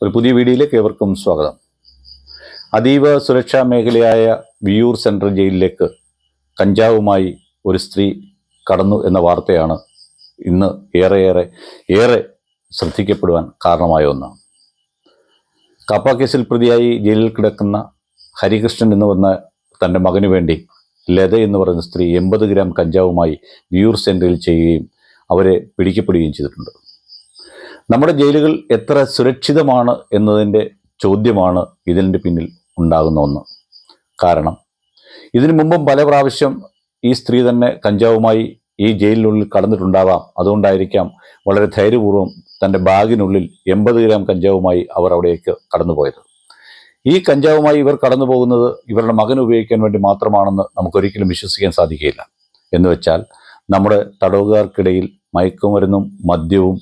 ഒരു പുതിയ വീഡിയോയിലേക്ക് ഏവർക്കും സ്വാഗതം. അതീവ സുരക്ഷാ മേഖലയായ വിയ്യൂർ സെൻട്രൽ ജയിലിലേക്ക് കഞ്ചാവുമായി ഒരു സ്ത്രീ കടന്നു എന്ന വാർത്തയാണ് ഇന്ന് ഏറെ ശ്രദ്ധിക്കപ്പെടുവാൻ കാരണമായ ഒന്ന്. കാപ്പ കേസിൽ പ്രതിയായി ജയിലിൽ കിടക്കുന്ന ഹരികൃഷ്ണൻ എന്ന് വന്ന തൻ്റെ മകനു വേണ്ടി ലത എന്ന് പറയുന്ന സ്ത്രീ 80 ഗ്രാം കഞ്ചാവുമായി വിയ്യൂർ സെൻട്രലിൽ ചെയ്യുകയും അവരെ പിടിക്കപ്പെടുകയും ചെയ്തിട്ടുണ്ട്. നമ്മുടെ ജയിലുകൾ എത്ര സുരക്ഷിതമാണ് എന്നതിൻ്റെ ചോദ്യമാണ് ഇതിൻ്റെ പിന്നിൽ ഉണ്ടാകുന്ന ഒന്ന്. കാരണം ഇതിനു മുമ്പും പല പ്രാവശ്യം ഈ സ്ത്രീ തന്നെ കഞ്ചാവുമായി ഈ ജയിലിനുള്ളിൽ കടന്നിട്ടുണ്ടാവാം. അതുകൊണ്ടായിരിക്കാം വളരെ ധൈര്യപൂർവ്വം തൻ്റെ ബാഗിനുള്ളിൽ 80 ഗ്രാം കഞ്ചാവുമായി അവർ അവിടേക്ക് കടന്നുപോയത്. ഈ കഞ്ചാവുമായി ഇവർ കടന്നു പോകുന്നത് ഇവരുടെ മകൻ ഉപയോഗിക്കാൻ വേണ്ടി മാത്രമാണെന്ന് നമുക്കൊരിക്കലും വിശ്വസിക്കാൻ സാധിക്കുകയില്ല. എന്ന് വെച്ചാൽ നമ്മുടെ തടവുകാർക്കിടയിൽ മയക്കുമരുന്നും മദ്യവും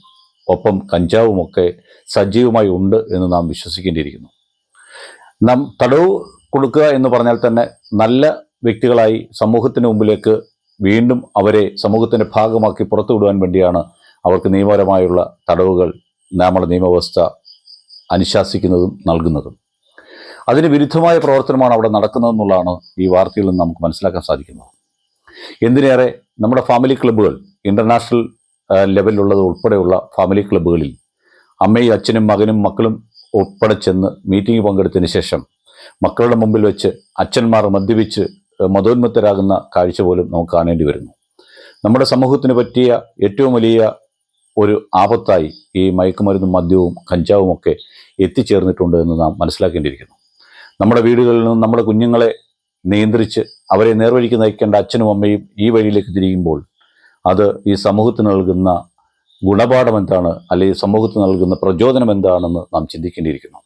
ഒപ്പം കഞ്ചാവുമൊക്കെ സജീവമായി ഉണ്ട് എന്ന് നാം വിശ്വസിക്കേണ്ടിയിരിക്കുന്നു. നാം തടവ് കൊടുക്കുക എന്ന് പറഞ്ഞാൽ തന്നെ നല്ല വ്യക്തികളായി സമൂഹത്തിന് മുമ്പിലേക്ക് വീണ്ടും അവരെ സമൂഹത്തിൻ്റെ ഭാഗമാക്കി പുറത്തു വിടുവാൻ വേണ്ടിയാണ് അവർക്ക് നിയമപരമായുള്ള തടവുകൾ നമ്മുടെ നിയമവ്യവസ്ഥ അനുശാസിക്കുന്നതും നൽകുന്നതും. അതിന് വിരുദ്ധമായ പ്രവർത്തനമാണ് അവിടെ നടക്കുന്നതെന്നുള്ളതാണ് ഈ വാർത്തയിൽ നിന്ന് നമുക്ക് മനസ്സിലാക്കാൻ സാധിക്കുന്നത്. എന്തിനേറെ നമ്മുടെ ഫാമിലി ക്ലബ്ബുകൾ, ഇൻ്റർനാഷണൽ ലെവലിലുള്ളത് ഉൾപ്പെടെയുള്ള ഫാമിലി ക്ലബ്ബുകളിൽ അമ്മയും അച്ഛനും മകനും മക്കളും ഉൾപ്പെടെ ചെന്ന് മീറ്റിംഗ് പങ്കെടുത്തതിന് ശേഷം മക്കളുടെ മുമ്പിൽ വെച്ച് അച്ഛന്മാർ മദ്യപിച്ച് മതോന്മത്തരാകുന്ന കാഴ്ച പോലും നമുക്ക് കാണേണ്ടി വരുന്നു. നമ്മുടെ സമൂഹത്തിന് പറ്റിയ ഏറ്റവും വലിയ ഒരു ആപത്തായി ഈ മയക്കുമരുന്നും മദ്യവും കഞ്ചാവും ഒക്കെ എത്തിച്ചേർന്നിട്ടുണ്ട് എന്ന് നാം മനസ്സിലാക്കേണ്ടിയിരിക്കുന്നു. നമ്മുടെ വീടുകളിൽ നിന്നും നമ്മുടെ കുഞ്ഞുങ്ങളെ നിയന്ത്രിച്ച് അവരെ നേർവഴിക്ക് നയിക്കേണ്ട അച്ഛനും അമ്മയും ഈ വഴിയിലേക്ക് തിരിയുമ്പോൾ അത് ഈ സമൂഹത്തിന് നൽകുന്ന ഗുണപാഠം എന്താണ്, അല്ലെങ്കിൽ സമൂഹത്തിന് നൽകുന്ന പ്രചോദനം എന്താണെന്ന് നാം ചിന്തിക്കേണ്ടിയിരിക്കുന്നു.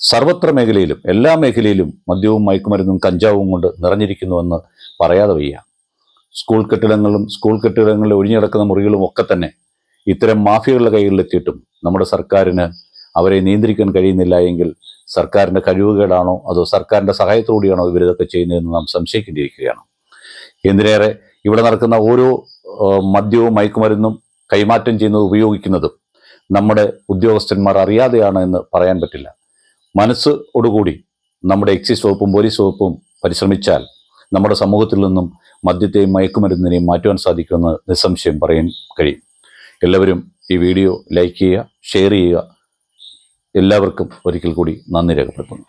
സർവത്ര മേഖലയിലും എല്ലാ മേഖലയിലും മദ്യവും മയക്കുമരുന്നും കഞ്ചാവും കൊണ്ട് നിറഞ്ഞിരിക്കുന്നുവെന്ന് പറയാതെ വയ്യ. സ്കൂൾ കെട്ടിടങ്ങളിൽ ഒഴിഞ്ഞു കിടക്കുന്ന മുറികളും ഒക്കെ തന്നെ ഇത്തരം മാഫിയകളുടെ കൈകളിലെത്തിയിട്ടും നമ്മുടെ സർക്കാരിന് അവരെ നിയന്ത്രിക്കാൻ കഴിയുന്നില്ല എങ്കിൽ സർക്കാരിൻ്റെ കഴിവുകേടാണോ അതോ സർക്കാരിൻ്റെ സഹായത്തോടെയാണോ ഇവരിതൊക്കെ ചെയ്യുന്നതെന്ന് നാം സംശയിക്കേണ്ടിയിരിക്കുകയാണ്. എന്തിനേറെ ഇവിടെ നടക്കുന്ന ഓരോ മദ്യവും മയക്കുമരുന്നും കൈമാറ്റം ചെയ്യുന്നത് ഉപയോഗിക്കുന്നതും നമ്മുടെ ഉദ്യോഗസ്ഥന്മാർ അറിയാതെയാണ് എന്ന് പറയാൻ പറ്റില്ല. മനസ്സോടുകൂടി നമ്മുടെ എക്സൈസ് വകുപ്പും പോലീസ് വകുപ്പും പരിശ്രമിച്ചാൽ നമ്മുടെ സമൂഹത്തിൽ നിന്നും മദ്യത്തെയും മയക്കുമരുന്നിനെയും മാറ്റുവാൻ സാധിക്കുമെന്ന് നിസ്സംശയം പറയാൻ കഴിയും. എല്ലാവരും ഈ വീഡിയോ ലൈക്ക് ചെയ്യുക, ഷെയർ ചെയ്യുക. എല്ലാവർക്കും ഒരിക്കൽ കൂടി നന്ദി രേഖപ്പെടുത്തുന്നു.